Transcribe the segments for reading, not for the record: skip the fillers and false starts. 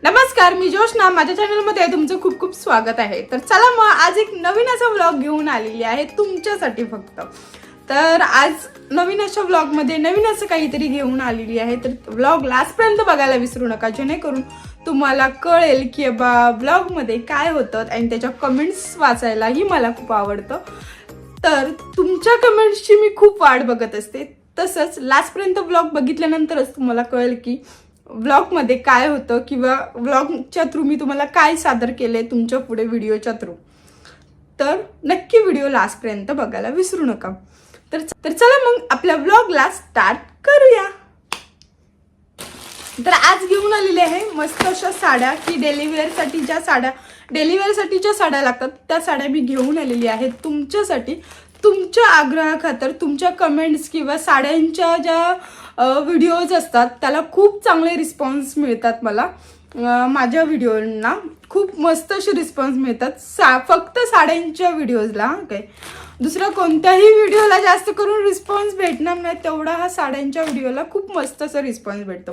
नमस्कार, मी जोशना. माझ्या चॅनलमध्ये तुमचं खूप खूप स्वागत आहे. तर चला मग आज एक नवीन असा व्लॉग घेऊन आलेली आहे तुमच्यासाठी फक्त. तर आज नवीन अशा व्लॉगमध्ये नवीन असं काहीतरी घेऊन आलेली आहे. तर व्लॉग लास्टपर्यंत बघायला विसरू नका, जेणेकरून तुम्हाला कळेल की बा व्लॉगमध्ये काय होतं आणि त्याच्या कमेंट्स वाचायलाही मला खूप आवडतं. तर तुमच्या कमेंट्सची मी खूप वाट बघत असते. तसंच लास्टपर्यंत व्लॉग बघितल्यानंतरच तुम्हाला कळेल की व्लॉगमध्ये काय होतं किंवा व्लॉगच्या थ्रू मी तुम्हाला काय सादर केलंय तुमच्या पुढे व्हिडिओच्या थ्रू. तर नक्की व्हिडिओ लास्टपर्यंत बघायला विसरू नका. तर चला मग आपल्या व्लॉगला स्टार्ट करूया. तर आज घेऊन आलेले आहे मस्त अशा साड्या की डेली वेअरसाठीच्या साड्या लागतात त्या साड्या मी घेऊन आलेली आहे तुमच्यासाठी. तुमच्या आग्रहाखातर, तुमच्या कमेंट्स किंवा साड्यांच्या ज्या व्हिडिओज असतात त्याला खूप चांगले रिस्पॉन्स मिळतात. मला माझ्या व्हिडिओंना खूप मस्त असे रिस्पॉन्स मिळतात फक्त साड्यांच्या व्हिडिओजला. काय दुसऱ्या कोणत्याही व्हिडिओला जास्त करून रिस्पॉन्स भेटणार नाही तेवढा हा साड्यांच्या व्हिडिओला खूप मस्त असा रिस्पॉन्स भेटतो.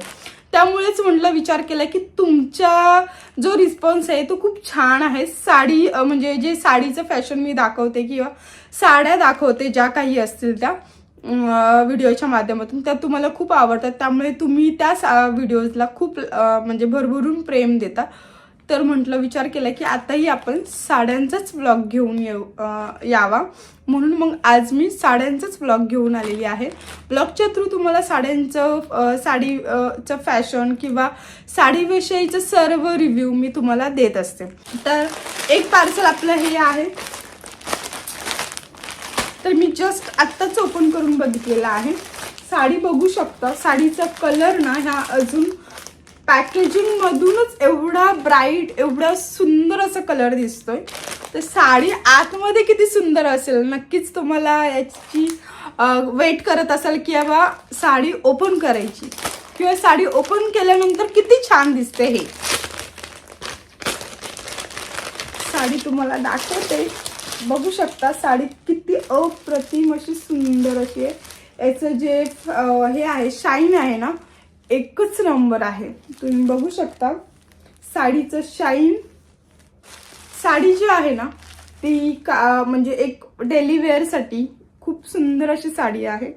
त्यामुळेच म्हटलं विचार केला की तुमचा जो रिस्पॉन्स आहे तो खूप छान आहे. साडी म्हणजे जे साडीचं फॅशन मी दाखवते किंवा साड्या दाखवते ज्या काही असतील त्या व्हिडिओच्या माध्यमातून त्या तुम्हाला खूप आवडतात. त्यामुळे तुम्ही त्या व्हिडिओजला खूप म्हणजे भरभरून प्रेम देता. तर म्हटलं विचार केला की आताही आपण साड्यांचाच व्लॉग घेऊन यावा, म्हणून मग आज मी साड्यांचाच व्लॉग घेऊन आलेली आहे. व्लॉगच्या थ्रू तुम्हाला साडीचं फॅशन किंवा साडीविषयीचं सर्व रिव्ह्यू मी तुम्हाला देत असते. तर एक पार्सल आपलं हे आहे. तर मी जस्ट आत्ताच ओपन करून बघितलेला आहे. साडी बघू शकता. साडीचा कलर ना ह्या अजून पॅकेजिंग मधूनच एवढा ब्राईट, एवढा सुंदर असा कलर दिसतोय. तर साडी आतमध्ये किती सुंदर असेल नक्कीच तुम्हाला याची वेट करत असाल की बाबा साडी ओपन करायची किंवा साडी ओपन केल्यानंतर किती छान दिसते. हे साडी तुम्हाला दाखवते, बघू शकता. साडी किती अप्रतिम अशी सुंदर अशी आहे. याचं जे हे आहे शाईन आहे ना एकच नंबर आहे. तुम्ही बघू शकता साडीचं शाईन. साडी जी आहे ना ती म्हणजे एक डेली वेअरसाठी खूप सुंदर अशी साडी आहे.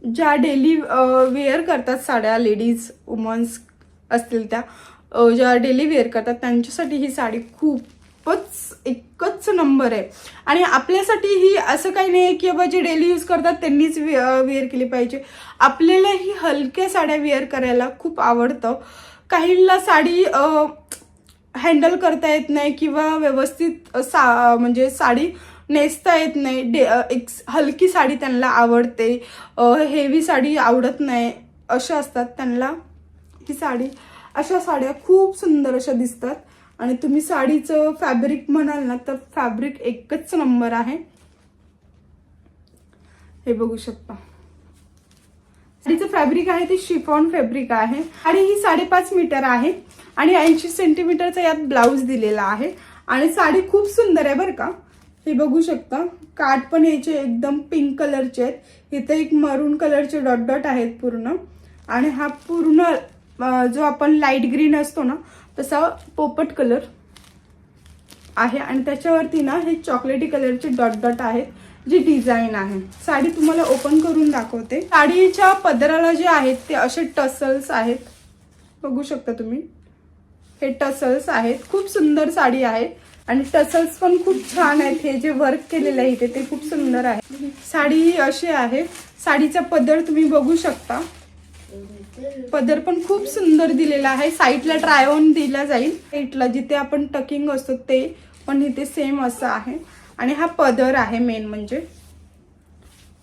ज्या डेली वेअर करतात साड्या, लेडीज वुमन्स असतील त्या ज्या डेली वेअर करतात त्यांच्यासाठी ही साडी एकच नंबर आहे. आणि आपल्यासाठी ही असं काही नाही की बाबा जे डेली यूज करतात त्यांनीच वेअर केली पाहिजे. आपल्यालाही हलक्या साड्या वेअर करायला खूप आवडतं. काहींना साडी हँडल करता येत नाही किंवा व्यवस्थित म्हणजे साडी नेसता येत नाही. एक हलकी साडी त्यांना आवडते, हेवी साडी आवडत नाही अशा असतात. त्यांना ही साडी, अशा साड्या खूप सुंदर अशा दिसतात. आणि तुम्ही साडीचं फॅब्रिक म्हणाल ना तर फॅब्रिक एकच नंबर आहे. हे बघू शकता. साडीचं फॅब्रिक आहे ते शिफॉन फॅब्रिक आहे. आणि ही 5.5 मीटर आहे आणि 80 सेंटीमीटरचा यात ब्लाऊज दिलेला आहे. आणि साडी खूप सुंदर आहे बरं का. हे बघू शकता. काठ पण याचे एकदम पिंक कलरचे आहेत. इथे एक मरून कलरचे डॉट डॉट आहेत पूर्ण. आणि हा पूर्ण जो आपण लाईट ग्रीन असतो ना तसा पोपट कलर आहे. आणि त्याच्यावरती ना हे चॉकलेटी कलरचे डॉट डॉट आहेत जी डिझाईन आहे. साडी तुम्हाला ओपन करून दाखवते. साडीच्या पदराला जे आहेत ते असे टसल्स आहेत, बघू शकता तुम्ही. हे टसल्स आहेत. खूप सुंदर साडी आहे आणि टसल्स पण खूप छान आहेत. हे जे वर्क केलेलं आहे ते खूप सुंदर आहे. साडी अशी आहे. साडीचा पदर तुम्ही बघू शकता. पदर पण खूप सुंदर दिलेला आहे. साईडला ट्राय ऑन दिला जाईल. साईडला जिथे आपण टकिंग असतो ते पण इथे सेम असं आहे. आणि हा पदर आहे मेन म्हणजे.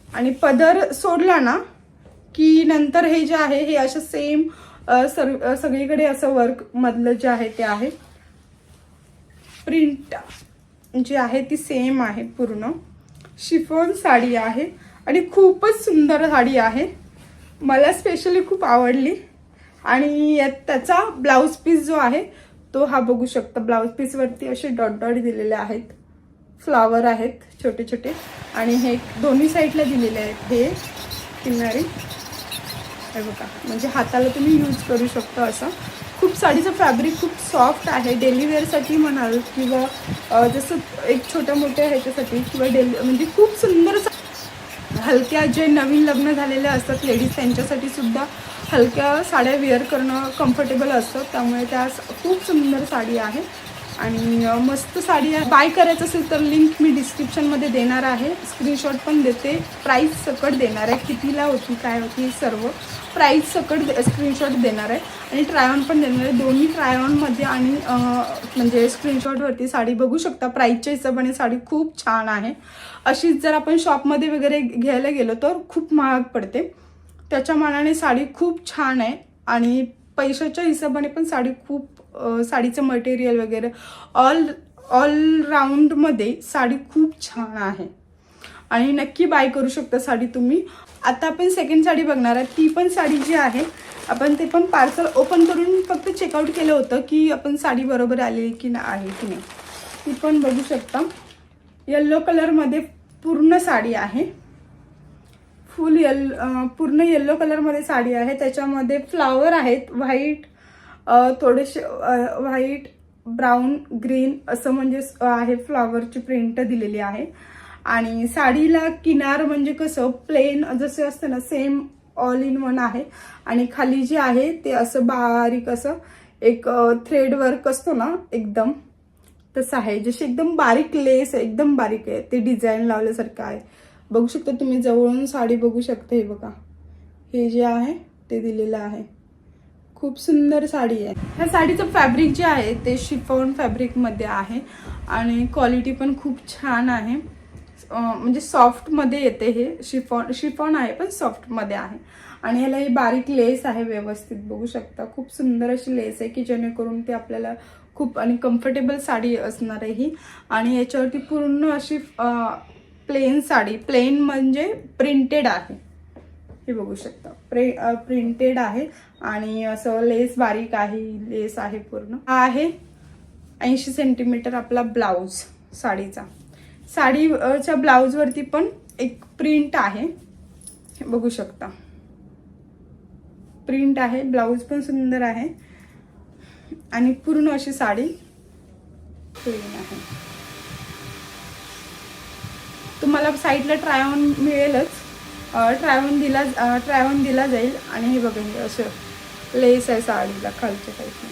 आणि पदर सोडला ना की नंतर हे जे आहे हे असं सेम सगळीकडे असं वर्क मधलं जे आहे ते आहे. प्रिंट जी आहे ती सेम आहे. पूर्ण शिफॉन साडी आहे आणि खूपच सुंदर साडी आहे. मला स्पेशली खूप आवडली. आणि त्याचा ब्लाऊज पीस जो आहे तो हा बघू शकता. ब्लाऊज पीस वरती असे डॉट डॉट दिलेले आहेत, फ्लावर आहेत छोटे छोटे. आणि हे दोन्ही साईडला दिलेले आहेत हे किनारी. हे बघा म्हणजे हाताला तुम्ही यूज करू शकता. असं खूप साडीचं फॅब्रिक खूप सॉफ्ट आहे. डेली वेअरसाठी म्हणाल किंवा जसं एक छोट्या मोठ्या ह्याच्यासाठी किंवा डेली म्हणजे खूप सुंदर हलक्या जे नवीन लग्न झालेले असतात लेडीज त्यांच्यासाठी सुद्धा हलक्या साड्या वेअर करणं कम्फर्टेबल असतं. त्यामुळे त्या खूप सुंदर साडी आहे आणि मस्त साडी आहे. बाय करायचं असेल तर लिंक मी डिस्क्रिप्शनमध्ये देणार आहे. स्क्रीनशॉट पण देते. प्राईस सकट देणार आहे. कितीला होती काय होती सर्व प्राईस सकट स्क्रीनशॉट देणार आहे आणि ट्राय ऑन पण देणार आहे. दोन्ही ट्राय ऑनमध्ये आणि म्हणजे स्क्रीनशॉटवरती साडी बघू शकता. प्राईसच्या हिशोबाने साडी खूप छान आहे. अशीच जर आपण शॉपमध्ये वगैरे घ्यायला गेलो तर खूप महाग पडते. त्याच्या मानाने साडी खूप छान आहे आणि पैशाच्या हिशोबाने पण साडी खूप साडीचं मटेरियल वगैरे ऑलराऊंडमध्ये साडी खूप छान आहे आणि नक्की बाय करू शकता साडी तुम्ही. आता आपण सेकंड साडी बघणार आहे. ती पण साडी जी आहे आपण ते पण पार्सल ओपन करून फक्त चेकआउट केलं होतं की आपण साडी बरोबर आलेली की आहे की नाही. ती पण बघू शकता. येल्लो कलरमध्ये पूर्ण साडी आहे. पूर्ण येल्लो कलरमध्ये साडी आहे. त्याच्यामध्ये फ्लावर आहेत व्हाईट, थोडेसे व्हाईट, ब्राऊन, ग्रीन असं म्हणजे आहे. फ्लावरची प्रिंट दिलेली आहे आणि साडीला किनार म्हणजे कसं प्लेन जसं असतं ना सेम ऑल इन वन आहे आणि खाली जे आहे ते असं बारीक असं एक थ्रेड वर्क असतो ना एकदम तसं आहे. जशी एकदम बारीक लेस आहे, एकदम बारीक आहे. ते डिझाईन लावल्यासारखं आहे. बघू शकता तुम्ही जवळून साडी बघू शकता. हे बघा हे जे आहे ते दिलेलं आहे. खूप सुंदर साडी आहे. ह्या साडीचं फॅब्रिक जे आहे ते शिफॉन फॅब्रिकमध्ये आहे आणि क्वालिटी पण खूप छान आहे. म्हणजे सॉफ्टमध्ये येते. हे शिफॉन आहे पण सॉफ्टमध्ये आहे आणि ह्याला ही बारीक लेस आहे व्यवस्थित बघू शकता. खूप सुंदर अशी लेस आहे की जेणेकरून ते आपल्याला खूप आणि कम्फर्टेबल साडी असणार आहे ही. आणि याच्यावरती पूर्ण अशी प्लेन साडी, प्लेन म्हणजे प्रिंटेड आहे. हे बघू शकता प्रिंटेड आहे आणि असं लेस बारीक आहे. लेस आहे पूर्ण. हा आहे 80 सेंटीमीटर आपला ब्लाऊज साडीचा. साडीच्या ब्लाऊजवरती पण एक प्रिंट आहे. हे बघू शकता प्रिंट आहे. ब्लाऊज पण सुंदर आहे आणि पूर्ण अशी साडी प्लेन आहे. तुम्हाला साईडला ट्राय ऑन मिळेलच. ट्राय ऑन दिला जाईल आणि हे बघा हे असं लेस आहे साडीला खालच्या साईडला.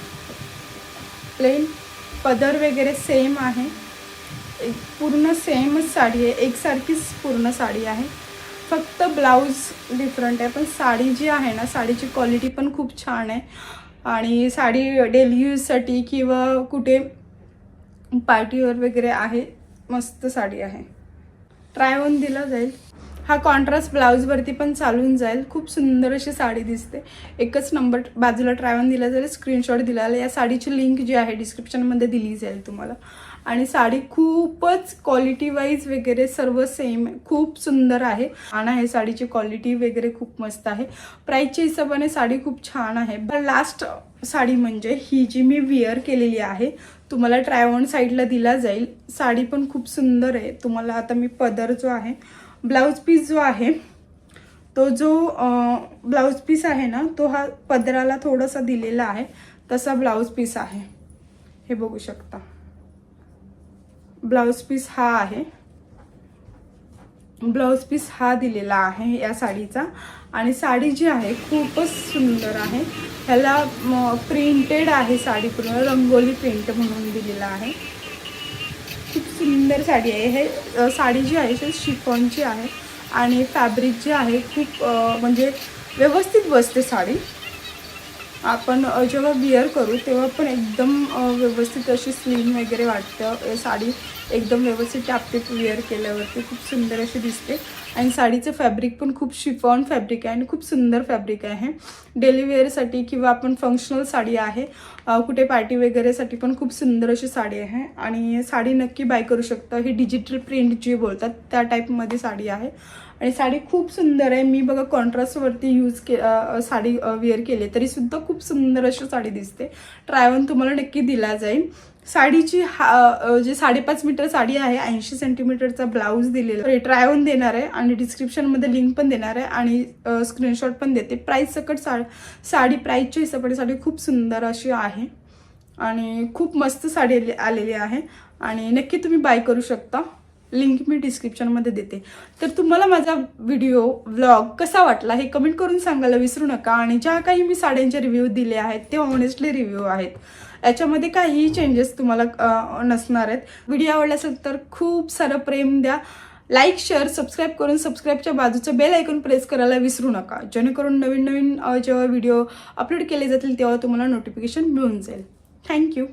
प्लेन पदर वगैरे सेम आहे. एक पूर्ण सेमच साडी आहे. एकसारखीच पूर्ण साडी आहे. फक्त ब्लाऊज डिफरंट आहे पण साडी जी आहे ना साडीची क्वालिटी पण खूप छान आहे आणि साडी डेली यूजसाठी किंवा कुठे पार्टीवर वगैरे आहे. मस्त साडी आहे. ट्राय ऑन दिला जाईल. हा कॉन्ट्रास्ट ब्लाऊजवरती पण चालून जाईल. खूप सुंदर अशी साडी दिसते. एकच नंबर. बाजूला ट्राय ऑन दिला जाईल. स्क्रीनशॉट दिला जाईल. या साडीची लिंक जी आहे डिस्क्रिप्शनमध्ये दिली जाईल तुम्हाला. आणि साडी खूपच क्वालिटी वाईज वगैरे सर्व सेम खूप सुंदर आहे आणि हे साडीची क्वालिटी वगैरे खूप मस्त आहे. प्राईसच्या हिशोबाने साडी खूप छान आहे. लास्ट साडी म्हणजे ही जी मी वेअर केलेली आहे तुम्हाला ट्राय ऑन साईडला दिला जाईल. साडी पण खूप सुंदर आहे. तुम्हाला आता मी पदर जो आहे ब्लाऊज पीस जो आहे तो जो ब्लाऊज पीस आहे ना तो हा पदराला थोडासा दिलेला आहे तसा ब्लाऊज पीस आहे. हे बघू शकता ब्लाऊज पीस हा आहे. ब्लाऊज पीस हा दिलेला आहे या साडीचा आणि साडी जी आहे खूपच सुंदर आहे. ह्याला प्रिंटेड आहे साडी पूर्ण रंगोली प्रिंट म्हणून दिलेला आहे. खूप सुंदर साडी आहे. हे साडी जी आहे ती शिफॉनची आहे आणि फॅब्रिक जे आहे खूप म्हणजे व्यवस्थित बसते साडी. आपण जेव्हा विअर करू तेव्हा पण एकदम व्यवस्थित अशी स्लिम वगैरे वाटतं. साडी एकदम व्यवस्थित टापटीप विअर केल्यावरती खूप सुंदर अशी दिसते आणि साडीचं फॅब्रिक पण खूप शिफॉन फॅब्रिक आहे आणि खूप सुंदर फॅब्रिक आहे. डेली वेअरसाठी किंवा आपण फंक्शनल साडी आहे. कुठे पार्टी वगैरेसाठी पण खूप सुंदर अशी साडी आहे आणि साडी नक्की बाय करू शकता. ही डिजिटल प्रिंट जी बोलतात त्या टाईपमध्ये साडी आहे आणि साडी खूप सुंदर आहे. मी बघा कॉन्ट्रास्टवरती साडी वेअर केली तरी सुद्धा खूप सुंदर अशी साडी दिसते. ट्राय ऑन तुम्हाला नक्की दिला जाईल. साडीची जे 5.5 मीटर साडी आहे, 80 सेंटीमीटरचा ब्लाऊज दिलेला, ट्राय ऑन देणार आहे आणि डिस्क्रिप्शनमध्ये लिंक पण देणार आहे आणि स्क्रीनशॉट पण देते. प्राइस सकट साडी प्राइसच्या हिशोबाने साडी खूप सुंदर अशी आहे आणि खूप मस्त साडी आलेली आहे आणि नक्की तुम्ही बाय करू शकता. लिंक मी डिस्क्रिप्शनमध्ये देते. तर तुम्हाला माझा व्लॉग कसा वाटला हे कमेंट करून सांगायला विसरू नका. आणि ज्या काही मी साड्यांचे रिव्ह्यू दिले आहेत ते ऑनेस्टली रिव्ह्यू आहेत, याच्यामध्ये काहीही चेंजेस तुम्हाला नसणार आहेत. व्हिडिओ आवडला असेल तर खूप सारं प्रेम द्या, लाईक शेअर सबस्क्राईब करून सबस्क्राईबच्या बाजूचं बेल आयकॉन प्रेस करायला विसरू नका, जेणेकरून नवीन नवीन जेव्हा व्हिडिओ अपलोड केले जातील तेव्हा तुम्हाला नोटिफिकेशन मिळून जाईल. थँक्यू.